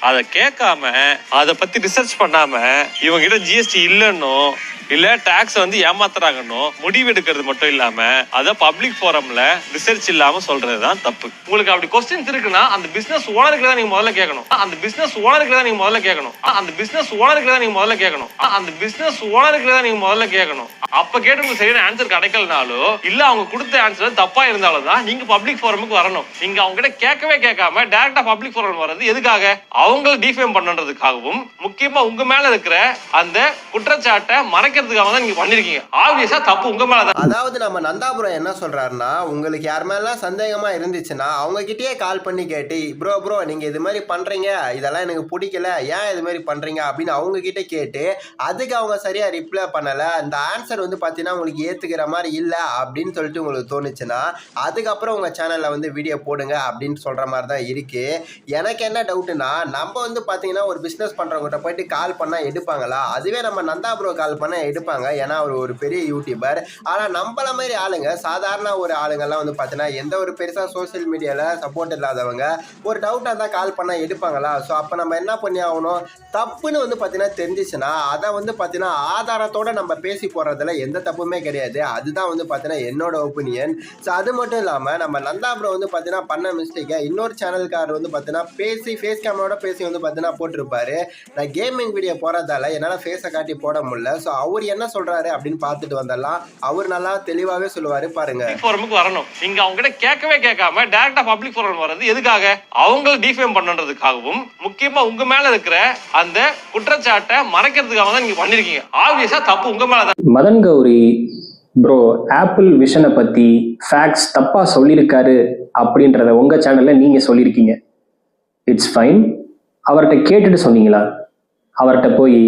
அதை கேட்காம அதை பத்தி ரிசர்ச் பண்ணாம இவங்க கிட்ட ஜிஎஸ்டி இல்லைன்னு இல்ல டாக்ஸ் வந்து ஏமாத்துறாங்கன்னு முடிவு எடுக்கிறது மட்டும் இல்லாம அத பப்ளிக் ஃபோரம்ல ரிசர்ச் இல்லாம சொல்றதுதான் தப்பு. உங்களுக்கு அப்படி கொஸ்டின்ஸ் இருக்குன்னா அந்த பிசினஸ் ஓனருக்கு தான் நீங்க முதல்ல கேட்கணும். அந்த பிசினஸ் ஓனருக்கு தான் நீங்க முதல்ல கேட்கணும். அந்த பிசினஸ் ஓனருக்கு தான் நீங்க முதல்ல கேட்கணும். அந்த பிசினஸ் ஓனருக்கு தான் நீங்க முதல்ல கேட்கணும். அப்ப கேட்டு உங்களுக்கு சரியான ஆன்சர் கிடைக்கலனாலோ இல்ல அவங்க கொடுத்த ஆன்சர் தப்பா இருந்தாலும் தான் நீங்க பப்ளிக் ஃபோரமுக்கு வரணும். நீங்க அவங்க கிட்ட கேட்கவே கேட்காம டைரக்டா பப்ளிக் ஃபோரம் வர்றது எதுக்காக? அவங்களை டிஃபேம் பண்றதுக்காகவும் முக்கியமா உங்க மேல இருக்கிற அந்த குற்றச்சாட்டை மறைக்கிறதுக்காக தான் நீங்க பண்ணிருக்கீங்க. ஆப்வியஸா தப்பு உங்க மேல தான். அதாவது நம்ம நந்தாபுரம் என்ன சொல்றாருன்னா, உங்களுக்கு யார் மேல சந்தேகமா இருந்துச்சுன்னா அவங்க கிட்டயே கால் பண்ணி கேட்டு ப்ரோ நீங்க இது மாதிரி பண்றீங்க, இதெல்லாம் எனக்கு பிடிக்கல, ஏன் இது மாதிரி பண்றீங்க அப்படின்னு அவங்க கிட்ட கேட்டு அதுக்கு அவங்க சரியா ரிப்ளை பண்ணல, அந்த ஆன்சர் வந்து பாத்தீங்கன்னா உங்களுக்கு ஏத்துக்கிற மாதிரி இல்ல அப்படின்னு சொல்லிட்டு உங்களுக்கு தோணுச்சுன்னா அதுக்கப்புறம் உங்க சேனல்ல வந்து வீடியோ போடுங்க அப்படின்னு சொல்ற மாதிரி தான் இருக்கு. எனக்கு என்ன டவுட்னா, நம்ம வந்து பாத்தீங்கன்னா ஒரு பிசினஸ் பண்றவங்ககிட்ட போயிட்டு கால் பண்ணா எடுப்பாங்களா? அதுவே நம்ம நந்தாபுரம் கால் பண்ணா எடுப்பாங்க, ஏன்னா அவர் ஒரு பெரிய யூடியூபர். ஆனா நம்மள மாதிரி ஆளுங்க, சாதாரண ஒரு ஆளுங்கெல்லாம் வந்து பாத்தீங்கன்னா எந்த ஒரு பெருசா சோசியல் மீடியால சப்போர்ட் இல்லாதவங்க ஒரு டவுட்டா தான் கால் பண்ணா எடுப்பாங்களா? ஸோ அப்ப நம்ம என்ன பண்ணி ஆகணும்? தப்புன்னு வந்து பாத்தீங்கன்னா தெரிஞ்சிச்சுன்னா அதை வந்து பாத்தீங்கன்னா ஆதாரத்தோட நம்ம பேசி போறதுல எந்த தப்புமே கிடையாது. அதுதான் வந்து பாத்தீங்கன்னா என்னோட ஒப்பீனியன். ஸோ அது மட்டும் இல்லாம நம்ம நந்தாபுரம் வந்து பாத்தீங்கன்னா பண்ண மிஸ்டேக்கை இன்னொரு சேனல்காரர் வந்து பாத்தீங்கன்னா பேசி ஃபேஸ் கேமராவோட பேசி வந்து பாத்தீங்கன்னா போட்டிருப்பாரு. நான் கேமிங் வீடியோ போறதால என்னால ஃபேஸை காட்டி போட முடியல. ஸோ அவர் என்ன சொல்றாரு அப்படின்னு பார்த்துட்டு வந்தலாம். அவர் நல்லா தெளிவாகவே சொல்லுவாரு, பாருங்க. ஃபோரமுக்கு வரணும். நீங்க அவங்க கிட்ட கேட்கவே கேட்காம டைரக்டா பப்ளிக் ஃபோரம் வர்றது எதுக்காக? அவங்களை டிஃபேம் பண்றதுக்காகவும் முக்கியமா உங்க மேல இருக்கிற அந்த குற்றச்சாட்டை மறைக்கிறதுக்காக தான் நீங்க பண்ணிருக்கீங்க. ஆப்வியஸா தப்பு உங்க மேல தான். மதன் கௌரி ப்ரோ ஆப்பிள் விஷனை பத்தி ஃபேக்ட்ஸ் தப்பா சொல்லியிருக்காரு அப்படின்றத உங்க சேனல்ல நீங்க சொல்லியிருக்கீங்க. It's fine. அவர்கிட்ட கேட்டுட்டு சொன்னீங்களா? அவர்கிட்ட போய்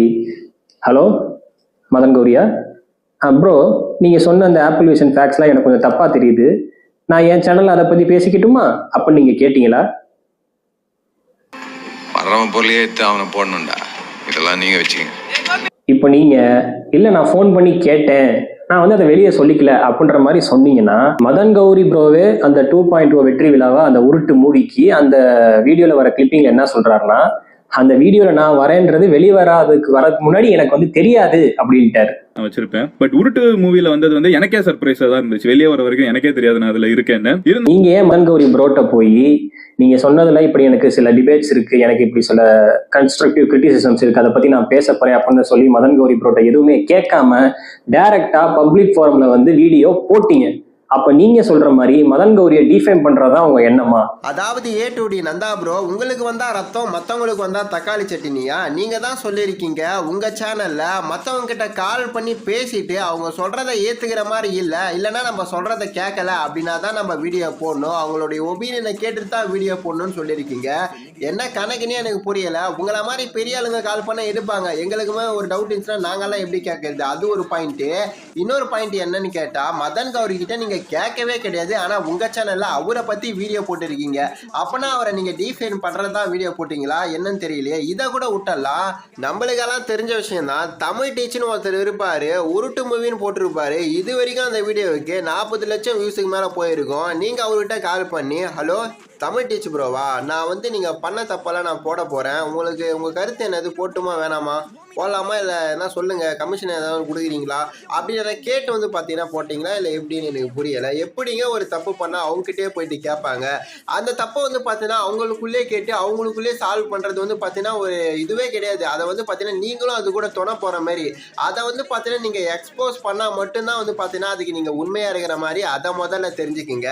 ஹலோ மதன் கௌரியா ப்ரோ, நீங்கள் சொன்ன அந்த ஆப்பிள் விஷன் ஃபேக்ட்ஸ்லாம் எனக்கு கொஞ்சம் தப்பாக தெரியுது, நான் என் சேனலில் அதை பற்றி பேசிக்கிட்டுமா அப்படின்னு நீங்கள் கேட்டீங்களா? வர்றவன் பொருளையே எடுத்து அவனை போடணும்டா, இதெல்லாம் நீங்கள் வச்சுக்கங்க. இப்போ நீங்கள் இல்லை நான் ஃபோன் பண்ணி கேட்டேன், நான் வந்து அதை வெளியே சொல்லிக்கல அப்படின்ற மாதிரி சொன்னீங்கன்னா, மதன் கௌரி ப்ரோவே அந்த 2.0 வெற்றி விழாவை அந்த உருட்டு மூவிக்கு அந்த வீடியோவில் வர கிளிப்பிங்கில் என்ன சொல்கிறாருன்னா, அந்த வீடியோவில் நான் வரேன்றது வெளிவராதுக்கு வரதுக்கு முன்னாடி எனக்கு வந்து தெரியாது அப்படின்ட்டாரு. நான் வச்சிருப்பேன். பட் உருட்டு மூவில வந்தது வந்து எனக்கே சர்ப்ரைஸா தான் இருந்துச்சு. வெளியே வர வரைக்கும் எனக்கே தெரியாது நான் அதுல இருக்கேன்னு. நீங்க ஏன் மதன் கௌரி ப்ரோட்ட போய் நீங்க சொன்னதுல இப்படி எனக்கு சில டிபேட்ஸ் இருக்கு, எனக்கு இப்படி சில கன்ஸ்ட்ரக்டிவ் கிரிட்டிசிசம்ஸ் இருக்கு, அதை பத்தி நான் பேச போறேன் அப்படின்னு சொல்லி மதன் கௌரி ப்ரோட்ட எதுவுமே கேட்காம டைரக்டா பப்ளிக் ஃபோரம்ல வந்து வீடியோ போட்டீங்க. அப்ப நீங்க சொல்ற மாதிரி மதன் கௌரியை டிஃபேம் பண்றதா உங்க எண்ணமா? அதாவது A to D Nandha bro, உங்களுக்கு வந்தா ரத்தம் மற்றவங்களுக்கு வந்தா தக்காளி சட்னியா? நீங்க தான் சொல்லியிருக்கீங்க உங்க சேனல்ல மற்றவங்க கிட்ட கால் பண்ணி பேசிட்டு அவங்க சொல்றதை ஏத்துக்கிற மாதிரி இல்லைன்னா நம்ம சொல்றதை கேட்கல அப்படின்னா தான் நம்ம வீடியோ போடணும், அவங்களுடைய ஒப்பீனியனை கேட்டுட்டு தான் வீடியோ போடணும்னு சொல்லியிருக்கீங்க. என்ன கணக்குன்னே எனக்கு புரியல. உங்களை மாதிரி பெரிய ஆளுங்க கால் பண்ண எடுப்பாங்க, எங்களுக்குமே ஒரு டவுட் இருந்துச்சுன்னா நாங்கெல்லாம் எப்படி கேட்கறது? அது ஒரு பாயிண்ட். இன்னொரு பாயிண்ட் என்னன்னு கேட்டா, மதன் கௌரி கிட்ட நீங்க கேட்கவே கிடையாது, ஆனா உங்க சேனல்ல அவரை பத்தி வீடியோ போட்டிருக்கீங்க. அப்பனா அவரை நீங்க டிஃபைன் பண்றதா வீடியோ போட்டீங்களா என்னன்னு தெரியலையே. இதை கூட விட்டலாம், நம்மளுக்கெல்லாம் தெரிஞ்ச விஷயம் தான். தமிழ் டீச்சர்னு ஒருத்தர் இருப்பாரு, உருட்டு மூவின்னு போட்டிருப்பாரு. இது வரைக்கும் அந்த வீடியோவுக்கு 40 லட்சம் வியூஸுக்கு மேல போயிருக்கும். நீங்க அவர்கிட்ட கால் பண்ணி ஹலோ தமிழ் டீச்சர் ப்ரோவா, நான் வந்து நீங்கள் பண்ண தப்பெல்லாம் நான் போட போகிறேன், உங்களுக்கு உங்கள் கருத்து என்னது, போட்டுமா வேணாமா, போடலாமா, இல்லை என்ன சொல்லுங்கள், கமிஷன் ஏதாவது கொடுக்குறீங்களா அப்படின்றத கேட்டு வந்து பார்த்தீங்கன்னா போட்டிங்களா இல்லை எப்படின்னு எனக்கு புரியலை. எப்படிங்க ஒரு தப்பு பண்ணால் அவங்ககிட்டே போயிட்டு கேட்பாங்க. அந்த தப்பை வந்து பார்த்தீங்கன்னா அவங்களுக்குள்ளே கேட்டு அவங்களுக்குள்ளே சால்வ் பண்ணுறது வந்து பார்த்தீங்கன்னா ஒரு இதுவே கிடையாது. அதை வந்து பார்த்தீங்கன்னா நீங்களும் அது கூட துணை போகிற மாதிரி, அதை வந்து பார்த்தீங்கன்னா நீங்கள் எக்ஸ்போஸ் பண்ணால் மட்டும்தான் வந்து பார்த்தீங்கன்னா அதுக்கு நீங்கள் உண்மையாக இருக்கிற மாதிரி அதை முதல்ல தெரிஞ்சுக்கிங்க.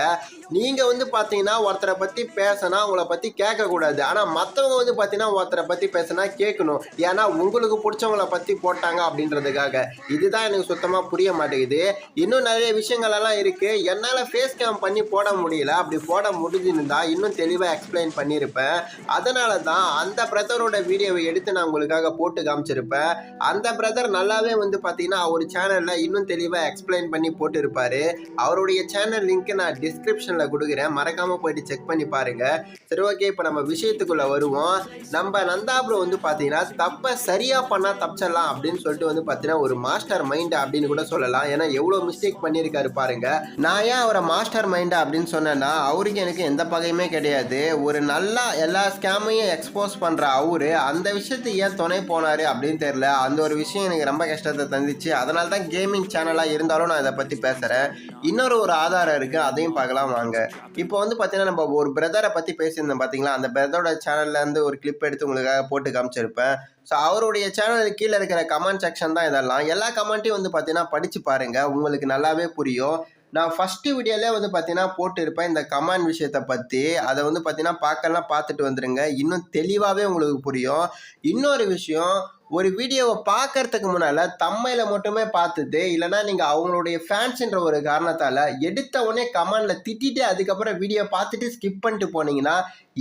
நீங்கள் வந்து பார்த்தீங்கன்னா ஒருத்தரை பற்றி பேசினா உங்களை பற்றி கேட்கக்கூடாது, ஆனால் மற்றவங்க வந்து பார்த்தீங்கன்னா ஒருத்தரை பற்றி பேசினா கேட்கணும். ஏன்னா உங்களுக்கு பிடிச்சவங்களை பற்றி போட்டாங்க அப்படின்றதுக்காக. இதுதான் எனக்கு சுத்தமாக புரிய மாட்டேங்குது. இன்னும் நிறைய விஷயங்கள் எல்லாம் இருக்குது, என்னால் ஃபேஸ் கேம் பண்ணி போட முடியல. அப்படி போட முடிஞ்சிருந்தா இன்னும் தெளிவாக எக்ஸ்பிளைன் பண்ணியிருப்பேன். அதனால தான் அந்த பிரதரோட வீடியோவை எடுத்து நான் உங்களுக்காக போட்டு காமிச்சிருப்பேன். அந்த பிரதர் நல்லாவே வந்து பார்த்தீங்கன்னா அவர் சேனலில் இன்னும் தெளிவாக எக்ஸ்பிளைன் பண்ணி போட்டு இருப்பாரு. அவருடைய சேனல் லிங்க் நான் டிஸ்கிரிப்ஷனில் கொடுக்குறேன், மறக்காமல் போயிட்டு செக் பண்ணி பண்ணி பாருங்க. சரி, ஓகே, இப்போ நம்ம விஷயத்துக்குள்ள வருவோம். நம்ம நந்தா ப்ரோ வந்து பார்த்தீங்கன்னா தப்பை சரியா பண்ணா தப்பிச்சிடலாம் அப்படின்னு சொல்லிட்டு வந்து பார்த்தீங்கன்னா ஒரு மாஸ்டர் மைண்ட் அப்படின்னு கூட சொல்லலாம். ஏன்னா எவ்வளோ மிஸ்டேக் பண்ணியிருக்காரு பாருங்க. நான் ஏன் அவரை மாஸ்டர் மைண்ட் அப்படின்னு சொன்னேன்னா, அவருக்கு எனக்கு எந்த பகையுமே கிடையாது. ஒரு நல்லா எல்லா ஸ்கேமையும் எக்ஸ்போஸ் பண்ற அவரு அந்த விஷயத்துக்கு ஏன் துணை போனாரு அப்படின்னு தெரியல. அந்த ஒரு விஷயம் எனக்கு ரொம்ப கஷ்டத்தை தந்துச்சு. அதனால தான் கேமிங் சேனலா இருந்தாலும் நான் இதை பத்தி பேசுறேன். இன்னொரு ஒரு ஆதாரம் இருக்கு, அதையும் பார்க்கலாம் வாங்க. இப்போ வந்து பார்த்தீங்கன்னா நம்ம ஒரு பிரதரை பத்தி பேசியிருந்தோம் பார்த்தீங்களா, அந்த பிரதரோட சேனல்ல இருந்து ஒரு கிளிப் எடுத்து உங்களுக்காக போட்டு காமிச்சிருப்பேன். ஸோ அவருடைய சேனலுக்கு கீழே இருக்கிற கமெண்ட் செக்ஷன் தான் இதெல்லாம். எல்லா கமெண்ட்டையும் வந்து பார்த்தீங்கன்னா படிச்சு பாருங்க, உங்களுக்கு நல்லாவே புரியும். நான் ஃபர்ஸ்ட் வீடியோலே வந்து பார்த்தீங்கன்னா போட்டிருப்பேன் இந்த கமெண்ட் விஷயத்தை பற்றி. அதை வந்து பார்த்தீங்கன்னா பார்க்கலாம், பார்த்துட்டு வந்துடுங்க, இன்னும் தெளிவாகவே உங்களுக்கு புரியும். இன்னொரு விஷயம், ஒரு வீடியோவை பார்க்கறதுக்கு முன்னால் தம்மையில மட்டுமே பார்த்துட்டு, இல்லைனா நீங்கள் அவங்களுடைய ஃபேன்ஸுன்ற ஒரு காரணத்தால் எடுத்த உடனே கமெண்டில் திட்டிட்டு அதுக்கப்புறம் வீடியோ பார்த்துட்டு ஸ்கிப் பண்ணிட்டு போனீங்கன்னா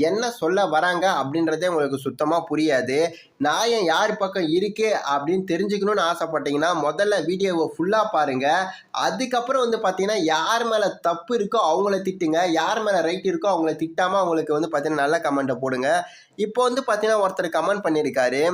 என்ன சொல்ல வராங்க அப்படின்றதே உங்களுக்கு சுத்தமாக புரியாது. நியாயம் யார் பக்கம் இருக்கு அப்படின்னு தெரிஞ்சுக்கணும்னு ஆசைப்பட்டீங்கன்னா முதல்ல வீடியோவை ஃபுல்லாக பாருங்கள். அதுக்கப்புறம் வந்து பார்த்தீங்கன்னா யார் மேலே தப்பு இருக்கோ அவங்கள திட்டுங்க, யார் மேலே ரைட் இருக்கோ அவங்கள திட்டாமல் அவங்களுக்கு வந்து பார்த்தீங்கன்னா நல்ல கமெண்ட்டை போடுங்க. இப்போ வந்து பார்த்தீங்கன்னா ஒருத்தர் கமெண்ட் பண்ணியிருக்காரு,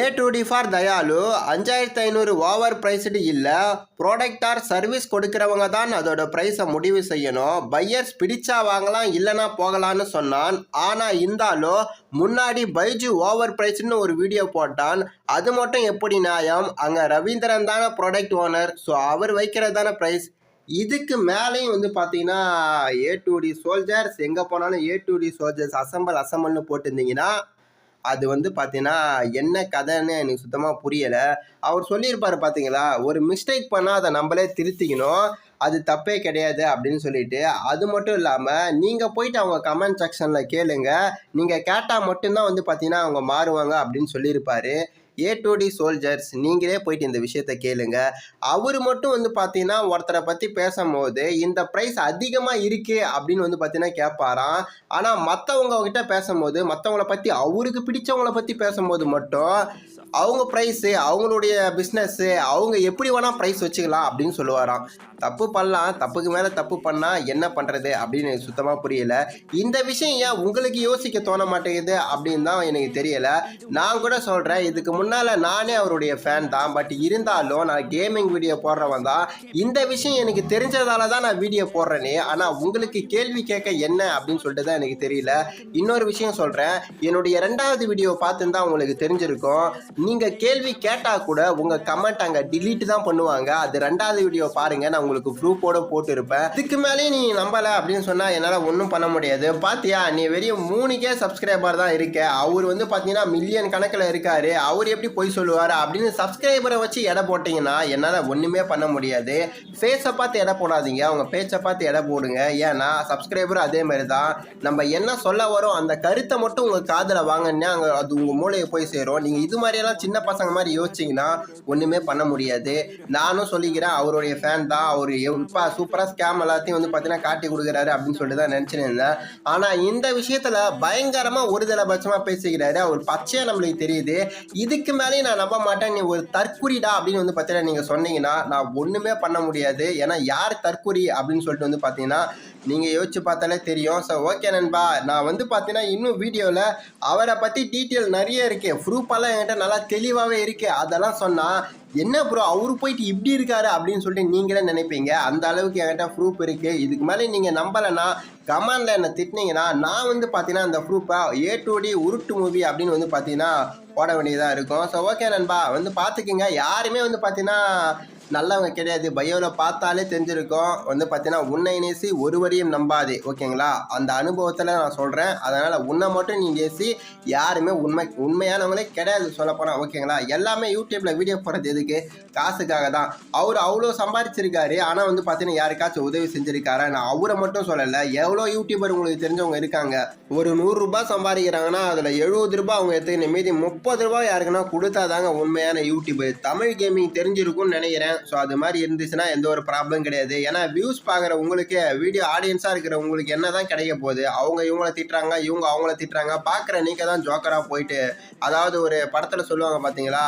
A2D for Dayalu 5500 over priced இல்லை, ப்ராடக்ட் ஆர் சர்வீஸ் கொடுக்குறவங்க தான் அதோட ப்ரைஸை முடிவு செய்யணும். பையர்ஸ் பிடிச்சா வாங்கலாம் இல்லைனா போகலான்னு சொன்னான். ஆனால் இருந்தாலும் முன்னாடி பைஜு ஓவர் ப்ரைஸ்னு ஒரு வீடியோ போட்டான். அது மட்டும் எப்படி நியாயம்? அங்கே ரவீந்திரன் தானே ப்ராடக்ட் ஓனர், ஸோ அவர் வைக்கிறது தானே ப்ரைஸ். இதுக்கு மேலேயும் வந்து பார்த்தீங்கன்னா A2D சோல்ஜர்ஸ் எங்கே போனாலும் A2D சோல்ஜர்ஸ் அசம்பிள்னு போட்டிருந்தீங்கன்னா அது வந்து பார்த்தீங்கன்னா என்ன கதைன்னு எனக்கு சுத்தமாக புரியலை. அவர் சொல்லியிருப்பார் பார்த்தீங்களா, ஒரு மிஸ்டேக் பண்ணால் அதை நம்மளே திருத்திக்கணும், அது தப்பே கிடையாது அப்படின்னு சொல்லிட்டு. அது மட்டும் இல்லாமல் நீங்கள் போயிட்டு அவங்க கமெண்ட் செக்ஷனில் கேளுங்க, நீங்கள் கேட்டால் மட்டும்தான் வந்து பார்த்தீங்கன்னா அவங்க மாறுவாங்க அப்படின்னு சொல்லியிருப்பார். A2D சோல்ஜர்ஸ் நீங்களே போயிட்டு இந்த விஷயத்த கேளுங்க. அவர் மட்டும் வந்து பார்த்தீங்கன்னா ஒருத்தரை பற்றி பேசும்போது இந்த ப்ரைஸ் அதிகமாக இருக்கு அப்படின்னு வந்து பார்த்தீங்கன்னா கேட்பாராம். ஆனால் மற்றவங்க கிட்ட பேசும்போது, மற்றவங்கள பற்றி அவருக்கு பிடிச்சவங்கள பற்றி பேசும்போது மட்டும் அவங்க ப்ரைஸு, அவங்களுடைய பிஸ்னஸ்ஸு, அவங்க எப்படி வேணால் ப்ரைஸ் வச்சுக்கலாம் அப்படின்னு சொல்லுவாராம். தப்பு பண்ணலாம், தப்புக்கு மேலே தப்பு பண்ணால் என்ன பண்ணுறது அப்படின்னு எனக்கு சுத்தமாக புரியல. இந்த விஷயம் ஏன் உங்களுக்கு யோசிக்க தோண மாட்டேங்குது அப்படின்னு தான் எனக்கு தெரியலை. நான் கூட சொல்கிறேன், இதுக்கு முன்னால் நானே அவருடைய ஃபேன் தான், பட் இருந்தாலும் நான் கேமிங் வீடியோ போடுறவன் தான். இந்த விஷயம் எனக்கு தெரிஞ்சதால தான் நான் வீடியோ போடுறேனே, ஆனால் உங்களுக்கு கேள்வி கேட்க என்ன அப்படின்னு சொல்லிட்டு தான் எனக்கு தெரியல. இன்னொரு விஷயம் சொல்கிறேன், என்னுடைய 2வது வீடியோ பார்த்துருந்தா உங்களுக்கு தெரிஞ்சிருக்கும். நீங்கள் கேள்வி கேட்டால் கூட உங்கள் கமெண்ட் அங்கே டிலீட் தான் பண்ணுவாங்க. அது 2வது வீடியோ பாருங்கள், நான் உங்களுக்கு ப்ரூஃபோட போட்டுருப்பேன். இதுக்கு மேலேயும் நீ நம்பலை அப்படின்னு சொன்னால் என்னால் ஒன்றும் பண்ண முடியாது. பார்த்தியா, நீ வெறும் 3K சப்ஸ்கிரைபர் தான் இருக்க, அவர் வந்து பார்த்தீங்கன்னா மில்லியன் கணக்கில் இருக்காரு, அவர் எப்படி போய் சொல்லுவார் அப்படின்னு சப்ஸ்கிரைபரை வச்சு எடை போட்டிங்கன்னா என்னால் ஒன்றுமே பண்ண முடியாது. ஃபேஸை பார்த்து எடை போடாதீங்க, அவங்க பேச்சை பார்த்து எடை போடுங்க. ஏன்னா சப்ஸ்கிரைபரும் அதே மாதிரி தான், நம்ம என்ன சொல்ல வரோம் அந்த கருத்தை மட்டும் உங்கள் காதில் வாங்கினா அங்கே அது உங்கள் மூளையை போய் சேரும். நீங்கள் இது மாதிரியெல்லாம் சின்ன பசங்க மாதிரி யோசிச்சிங்கன்னா ஒன்றுமே பண்ண முடியாது. நானும் சொல்லிக்கிறேன், அவருடைய ஃபேன் தான், அவர் இப்போ சூப்பராக ஸ்கேம் எல்லாத்தையும் வந்து பார்த்தீங்கன்னா காட்டி கொடுக்குறாரு அப்படின்னு சொல்லிட்டு தான் நினச்சின்னு இருந்தேன். ஆனால் இந்த விஷயத்தில் பயங்கரமாக ஒரு தலைபட்சமாக பேசிக்கிறாரு, அவர் பச்சையாக நம்மளுக்கு தெரியுது. இதுக்கு மேலேயும் நான் நம்ப மாட்டேன், நீ ஒரு தற்குறிடா அப்படின்னு வந்து பார்த்தீங்கன்னா நீங்கள் சொன்னீங்கன்னா நான் ஒன்றுமே பண்ண முடியாது. ஏன்னா யார் தற்குறி அப்படின்னு சொல்லிட்டு வந்து பார்த்தீங்கன்னா நீங்கள் யோசிச்சு பார்த்தாலே தெரியும். ஸோ ஓகே நண்பா, நான் வந்து பார்த்தீங்கன்னா இன்னும் வீடியோவில் அவரை பற்றி டீட்டெயில் நிறைய இருக்குது, ப்ரூஃபெல்லாம் என்கிட்ட நல்லா தெளிவாகவே இருக்குது. அதெல்லாம் சொன்னால் என்ன ப்ரோ அவரு போயிட்டு இப்படி இருக்காரு அப்படின்னு சொல்லிட்டு நீங்களே நினைப்பீங்க. அந்த அளவுக்கு என்கிட்ட ப்ரூஃப் இருக்குது. இதுக்கு மேலே நீங்கள் நம்பலைன்னா கமெண்டில் என்னை திட்டினீங்கன்னா நான் வந்து பார்த்தீங்கன்னா அந்த ப்ரூஃபை A2D உருட்டு மூவி அப்படின்னு வந்து பார்த்தீங்கன்னா போட வேண்டியதாக இருக்கும். ஸோ ஓகே நண்பா, வந்து பார்த்துக்குங்க. யாருமே வந்து பார்த்தீங்கன்னா நல்லவங்க கிடையாது, பயோவில் பார்த்தாலே தெரிஞ்சிருக்கும். வந்து பார்த்தீங்கன்னா உன்னை நேசி ஒருவரையும் நம்பாதே, ஓகேங்களா? அந்த அனுபவத்தில் நான் சொல்கிறேன். அதனால் உன்னை மட்டும் நீ நேசி, யாருமே உண்மையானவங்களே கிடையாது சொல்லப்போனால், ஓகேங்களா? எல்லாமே யூடியூப்பில் வீடியோ போடுறது எதுக்கு? காசுக்காக தான். அவர் அவ்வளோ சம்பாதிச்சிருக்காரு, ஆனால் வந்து பார்த்தீங்கன்னா யாருக்காச்சும் உதவி செஞ்சுருக்காரா? நான் அவரை மட்டும் சொல்லலை, எவ்வளோ யூடியூபர் உங்களுக்கு தெரிஞ்சவங்க இருக்காங்க. ஒரு 100 ரூபாய் சம்பாதிக்கிறாங்கன்னா அதில் 70 ரூபாய் அவங்க எடுத்துக்கின, மீதி 30 ரூபாய் யாருக்குன்னா கொடுத்தா தாங்க உண்மையான யூடியூபர். தமிழ் கேமிங் தெரிஞ்சிருக்கும்னு நினைக்கிறேன். ஸோ அது மாதிரி இருந்துச்சுன்னா எந்த ஒரு ப்ராப்ளம் கிடையாது. ஏன்னா வியூஸ் பார்க்குற உங்களுக்கு, வீடியோ ஆடியன்ஸாக இருக்கிற உங்களுக்கு என்ன தான் கிடைக்க போகுது? அவங்க இவங்கள திட்டுறாங்க, இவங்க அவங்கள திட்டுறாங்க, பார்க்குற நீங்கள் தான் ஜோக்கராக போயிட்டு, அதாவது ஒரு படத்தில் சொல்லுவாங்க பார்த்தீங்களா,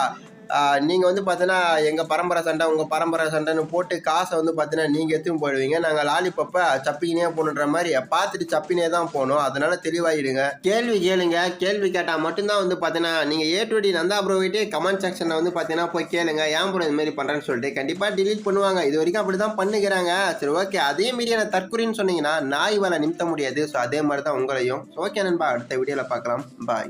நீங்கள் வந்து பார்த்தீங்கன்னா எங்கள் பரம்பரை சண்டை உங்கள் பரம்பரை சண்டைன்னு போட்டு காசை வந்து பார்த்தீங்கன்னா நீங்கள் எடுத்துன்னு போயிடுவீங்க. நாங்கள் லாலிபப்பை சப்பினே போகணுன்ற மாதிரி பார்த்துட்டு சப்பினே தான் போகணும். அதனால தெளிவாகிடுங்க. கேள்வி கேளுங்க. கேள்வி கேட்டால் மட்டும்தான் வந்து பார்த்தீங்கன்னா நீங்கள் ஏ2டி நந்தா ப்ரோவிட்டே கமெண்ட் செக்ஷனில் வந்து பார்த்தீங்கன்னா போய் கேளுங்க, ஏன் ப்ரோ இதுமாரி பண்ணுறேன்னு சொல்லிட்டு. கண்டிப்பாக டிலீட் பண்ணுவாங்க. இது வரைக்கும் அப்படி தான் பண்ணுகிறாங்க. சரி ஓகே, அதே மீறியான தற்கொலைன்னு சொன்னீங்கன்னா நாய் வேலை நிமித்த முடியாது. ஸோ அதே மாதிரி தான் உங்களையும். ஓகே நண்பா, அடுத்த வீடியோவில் பார்க்கலாம். பாய்.